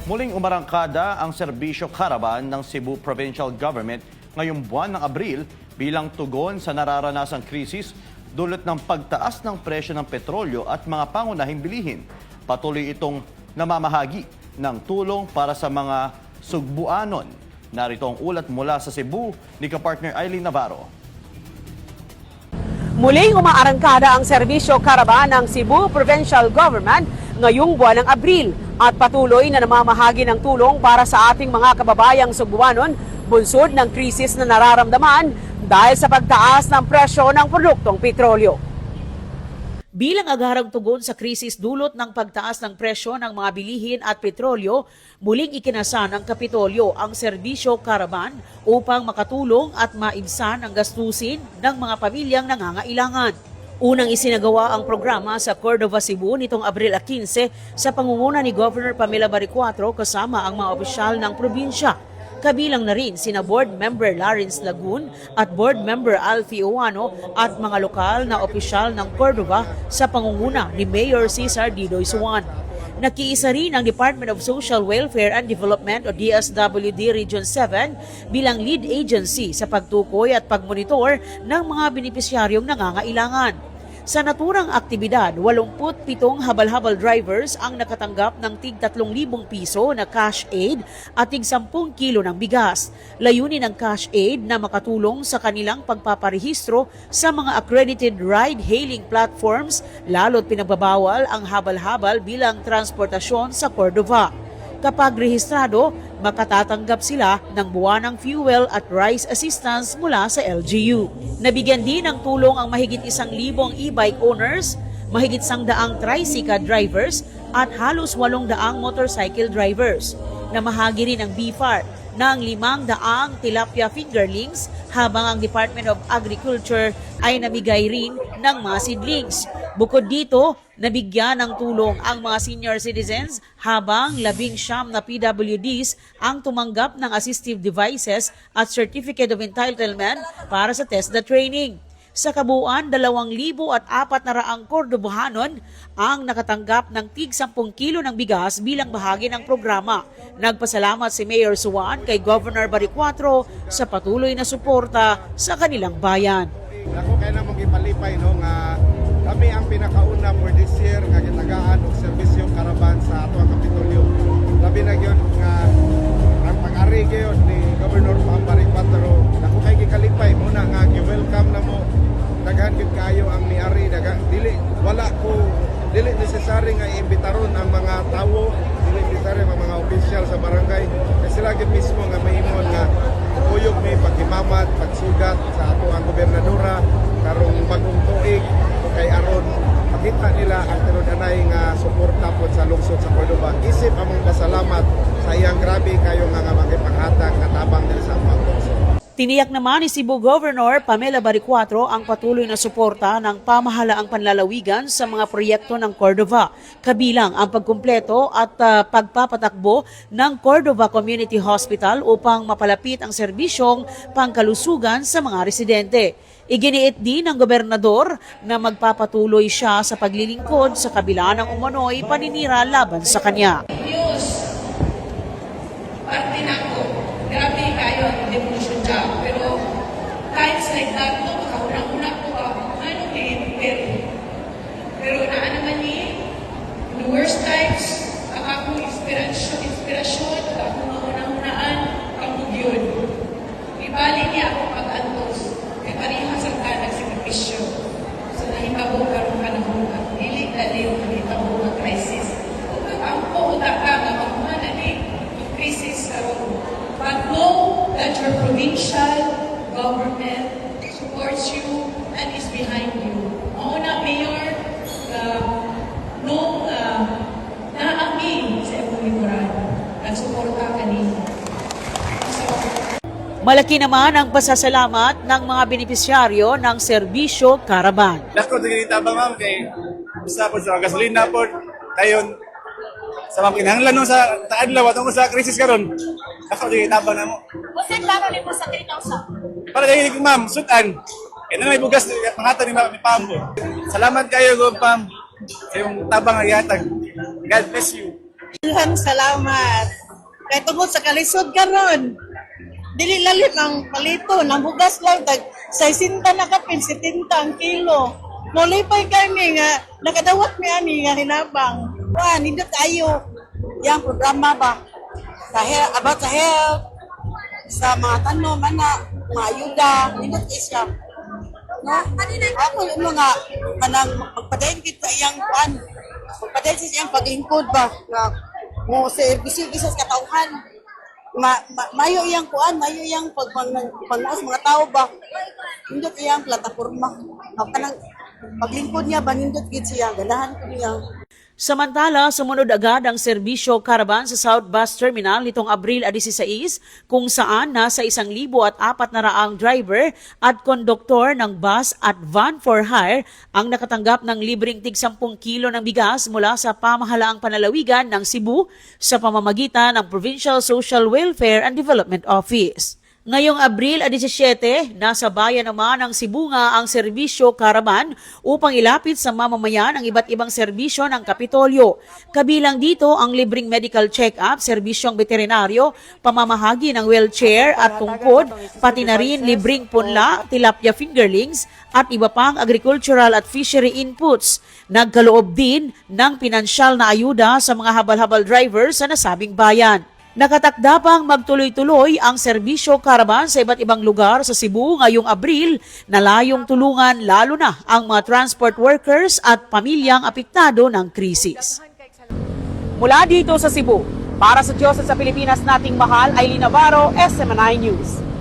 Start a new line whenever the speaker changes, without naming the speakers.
Muling umarangkada ang serbisyo caravan ng Cebu Provincial Government ngayong buwan ng Abril bilang tugon sa nararanasang krisis dulot ng pagtaas ng presyo ng petrolyo at mga pangunahing bilihin. Patuloy itong namamahagi ng tulong para sa mga Sugbuanon. Narito ang ulat mula sa Cebu ni kapartner Eileen Navarro.
Muling umaarangkada ang serbisyo caravan ng Cebu Provincial Government ngayong buwan ng Abril at patuloy na namamahagi ng tulong para sa ating mga kababayang Sugbuanon bunsod ng krisis na nararamdaman dahil sa pagtaas ng presyo ng produktong petrolyo. Bilang agarang tugon sa krisis dulot ng pagtaas ng presyo ng mga bilihin at petrolyo, muling ikinasa ng Kapitolyo ang serbisyo caravan upang makatulong at maibsan ang gastusin ng mga pamilyang nangangailangan. Unang isinagawa ang programa sa Cordova, Cebu nitong Abril 15 sa pangunguna ni Governor Pamela Baricuatro kasama ang mga opisyal ng probinsya. Kabilang na rin sina Board Member Lawrence Lagun at Board Member Alfie Uwano at mga lokal na opisyal ng Cordova sa pangunguna ni Mayor Cesar Didoy Suwan. Nakiisa rin ang Department of Social Welfare and Development o DSWD Region 7 bilang lead agency sa pagtukoy at pagmonitor ng mga benepisyaryong nangangailangan. Sa naturang aktibidad, 87 habal-habal drivers ang nakatanggap ng tig 3,000 piso na cash aid at tig 10 kilo ng bigas. Layunin ng cash aid na makatulong sa kanilang pagpaparehistro sa mga accredited ride-hailing platforms, lalo't pinagbabawal ang habal-habal bilang transportasyon sa Cordova. Kapag rehistrado, makatatanggap sila ng buwanang fuel at rice assistance mula sa LGU. Nabigyan din ng tulong ang mahigit 1,000 e-bike owners, mahigit 100 tricycle drivers at halos 800 motorcycle drivers. Namahagi rin ang BFART ng 500 tilapia fingerlings habang ang Department of Agriculture ay namigay rin ng mga seedlings. Bukod dito, nabigyan ng tulong ang mga senior citizens habang 19 na PWDs ang tumanggap ng assistive devices at Certificate of Entitlement para sa TESDA training. Sa kabuuan, 2,400 Cordobahanon ang nakatanggap ng tig 10 kilo ng bigas bilang bahagi ng programa. Nagpasalamat si Mayor Suwan kay Governor Baricuatro sa patuloy na suporta sa kanilang bayan.
Ako kaya na mong ipalipay no, nga kami ang pinakauna for this year nga gitagaan og serbisyo caravan sa ato ang Kapitolyo. Labi na gyud nga ang pag-ari gyud ni Governor Baricuatro. Ako kay gikalipay muna nga gi-welcome na mo. Daghan gyud kaayo ang ni-ari dili necessary nga iimbitaron ang mga tawo, dili necessary ang mga opisyal sa barangay. Kasi sila gyud mismo nga mahimon nga kuyog may paghimamat, pagsugat sa ato ang gobernadora karong bagong tuig kay aron makita nila ang tinud-anay nga suporta pod sa lungsod sa Cordova. Isip among pasalamat sa iyang grabe kayo nga magipanghatag nga tabang dili sa among lungsod.
Tiniyak naman ni Cebu Governor Pamela Baricuatro ang patuloy na suporta ng pamahalaang panlalawigan sa mga proyekto ng Cordova, kabilang ang pagkumpleto at pagpapatakbo ng Cordova Community Hospital upang mapalapit ang serbisyong pangkalusugan sa mga residente. Iginiit din ng gobernador na magpapatuloy siya sa paglilingkod sa kabila ng umano'y paninira laban sa kanya.
Parte na ko, grabe kayo ang demotion job, pero times like that, no, makauna-una ko ano pero naan naman ni, in the worst times, ang akong inspirasyon, at akong maunang-unaan, pag-ugyod. Ibali niya ako pag-antos, kaya parihas ang nagsakripisyo. So, nahimabong karong panahon, at dili-dali yung nahitabo ng crisis. Ang puhuta ka, makamana ni, crisis but know that your provincial government supports you and is behind you. Mauna, Mayor, naami sa iyong likuran at suporta kanina.
Malaki naman ang pasasalamat ng mga benepisyaryo ng serbisyo caravan.
Dako dito ba ma'am kay basta po sa gasolina po dayon sa mga kinahanglan no sa taadlaw atong sa krisis karon. Dako dito tabang namo.
Kasi klaro ni mo sa 3,000.
Para dili ma'am sutan. Kaya may bugas pangatan ni Pambo. Salamat kayo go Pam sa yung tabang nga yatag. God bless you.
Ilhan, salamat. Kay tungod sa kalisod karon. Dili lalim ang palito, nang bugas lang tag 60 na kapin, 70 ang kilo. Nolipay kami nga nakadawat mi ani nga hinabang. Wa nindot ayo yang programa ba about sa health sa mga tanong mana mga ayuda nindot isya. No? Ako yung mga kanang magpadayon kita iyang kuan. Magpadayon sa iyang paglingkod ba nga mo service sa katauhan. Mayo iyang kuan, mayo iyang pagpangnaos mga tao ba. Nindot iyang plataporma. Ako kanang paglingkod niya ba nindot gid siya ganahan ko niya.
Samantala, sumunod agad ang serbisyo caravan sa South Bus Terminal nitong Abril 16 kung saan nasa 1,400 driver at konduktor ng bus at van for hire ang nakatanggap ng libreng tig 10 kilo ng bigas mula sa pamahalaang panlalawigan ng Cebu sa pamamagitan ng Provincial Social Welfare and Development Office. Ngayong Abril 17, nasa bayan naman ng Cebu nga ang serbisyo caravan upang ilapit sa mamamayan ang iba't ibang serbisyo ng Kapitolyo. Kabilang dito ang libreng medical check-up, serbisyong veterinaryo, pamamahagi ng wheelchair at tungkod, pati na rin libreng punla, tilapia fingerlings at iba pang agricultural at fishery inputs. Nagkaloob din ng pinansyal na ayuda sa mga habal-habal drivers sa nasabing bayan. Nakatakda pang magtuloy-tuloy ang serbisyo caravan sa iba't ibang lugar sa Cebu ngayong Abril na layong tulungan lalo na ang mga transport workers at pamilyang apektado ng krisis. Mula dito sa Cebu, para sa Diyos at sa Pilipinas nating mahal, Aileen Navarro, SMNI News.